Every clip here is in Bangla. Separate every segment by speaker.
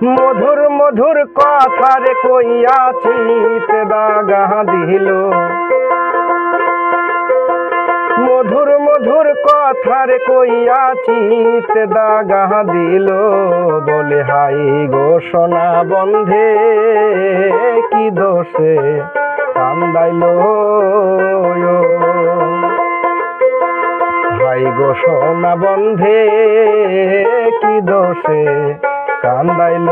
Speaker 1: মধুর মধুর কথার কইয়া চিত দাগা দিল, মধুর মধুর কথার কইয়া চিত দাগা দিল। বলে হাই গো সোনা বন্ধে কি দোষে কান্দাইল, হাই গো সোনা বন্ধে কি দোষে কান্দাইল।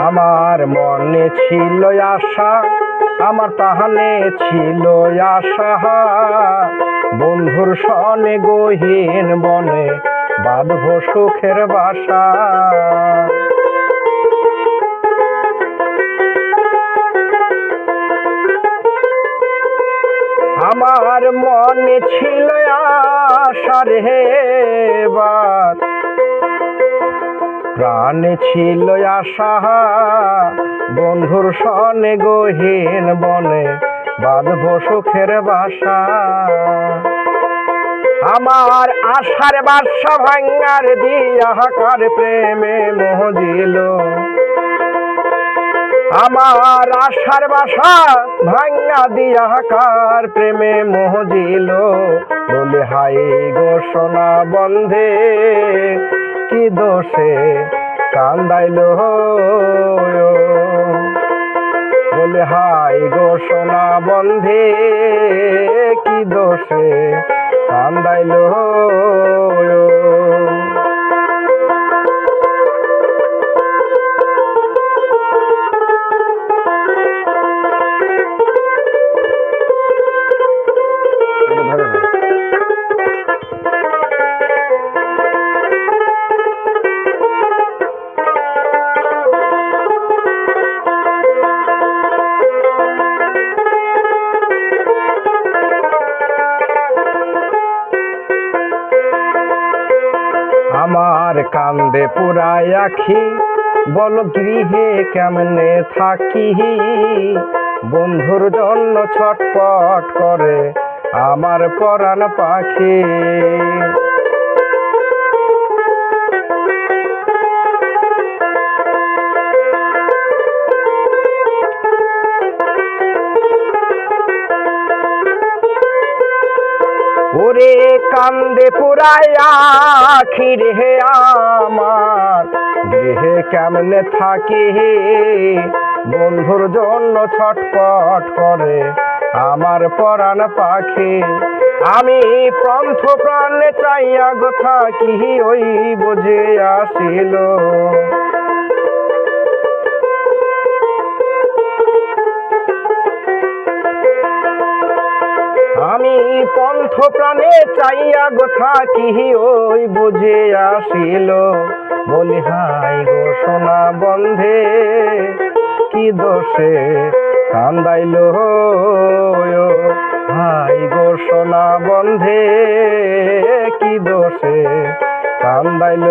Speaker 1: আমার মনে ছিল আশা, আমার প্রাণে ছিল আশা, বন্ধুর সনে গহীন বনে বাঁধব সুখের বাসা। আমার মনে ছিল আশা রে বার, প্রাণে ছিল আশা, বন্ধুর সনে গহীন বনে বাঁধব সুখের বাসা। আমার আশার বাসা ভাঙ্গার দিয়া কার প্রেমে মোহ দিল, আমার আশার বাসা ভাঙ্গা দিয়া কার প্রেমে মোহ দিল। বলে হাই গো সোনা বন্ধে কি দোষে কান্দাইল, বলে হাই গো সোনা বন্ধে কি দোষে কান্দাইল। আমার কান্দে পুরাই আখি, বল গৃহে কেমনে থাকি, বন্ধুর জন্য ছটপট করে আমার পরাণ পাখি। ওরে কান্দে পুরাই আখি রে আমার, গৃহে কেমনে থাকি, বন্ধুর জন্য ছটপট করে আমার পরাণ পাখি। আমি পন্থ প্রাণে চাইয়া গো থাকি, ওই বুঝে আসিল, আমি পন্থ প্রাণে চাইয়া গো থাকি, ওই বুঝে আসিল। বলি হাই গো সোনা বন্ধে কি দোষে কান্দাইল, হাই গো সোনা বন্ধে কি দোষে কান্দাইল।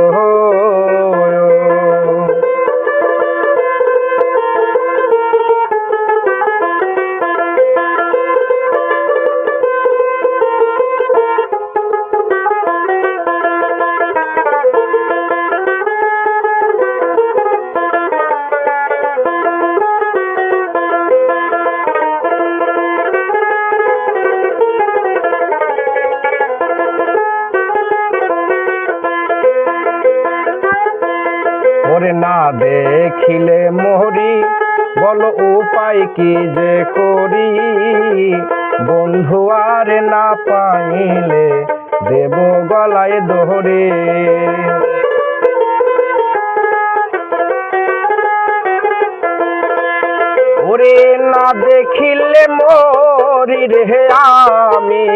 Speaker 1: ওরে না দেখিলে মরি, বলো উপায় কি যে করি, বন্ধু আর না পাইলে দেব গলায় দড়ি। ওরে না দেখিলে মরি রে আমি,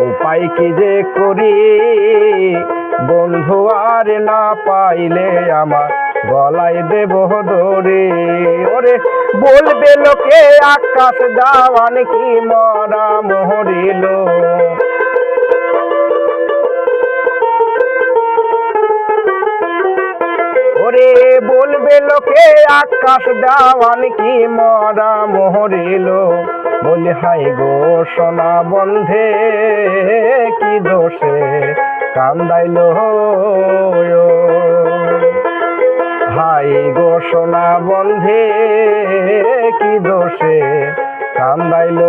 Speaker 1: উপায় কি যে করি, বন্ধু আর না পাইলে আমার গলায় দেব দড়ি। ওরে বলবে লোকে আকাশ দেওয়ান কি মরা মরিল। ওরে বলবে লোকে আকাশ দেওয়ান কি মরা মরিল। বলি হাই গো সোনা বন্ধে কি দোষে কান্দাইল। হাই গো সোনা বন্ধে কি দোষে কান্দাইল।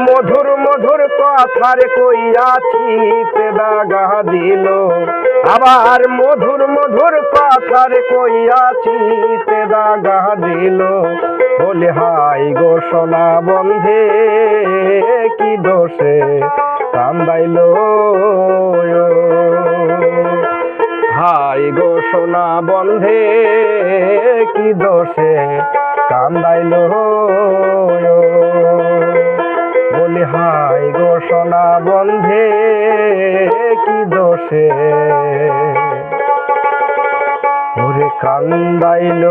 Speaker 1: মধুর মধুর কথার কইয়াছি দাগা দিল। আবার মধুর মধুর কথার কইয়াছি দাগা দিল। বলে হাই গো সোনা বন্ধে কি দোষে কান্দাইল। হাই গো সোনা বন্ধে কি দোষে কান্দাইল। বলি হাই গো সোনা বন্ধে কি দোষে ওরে কান্দাইল।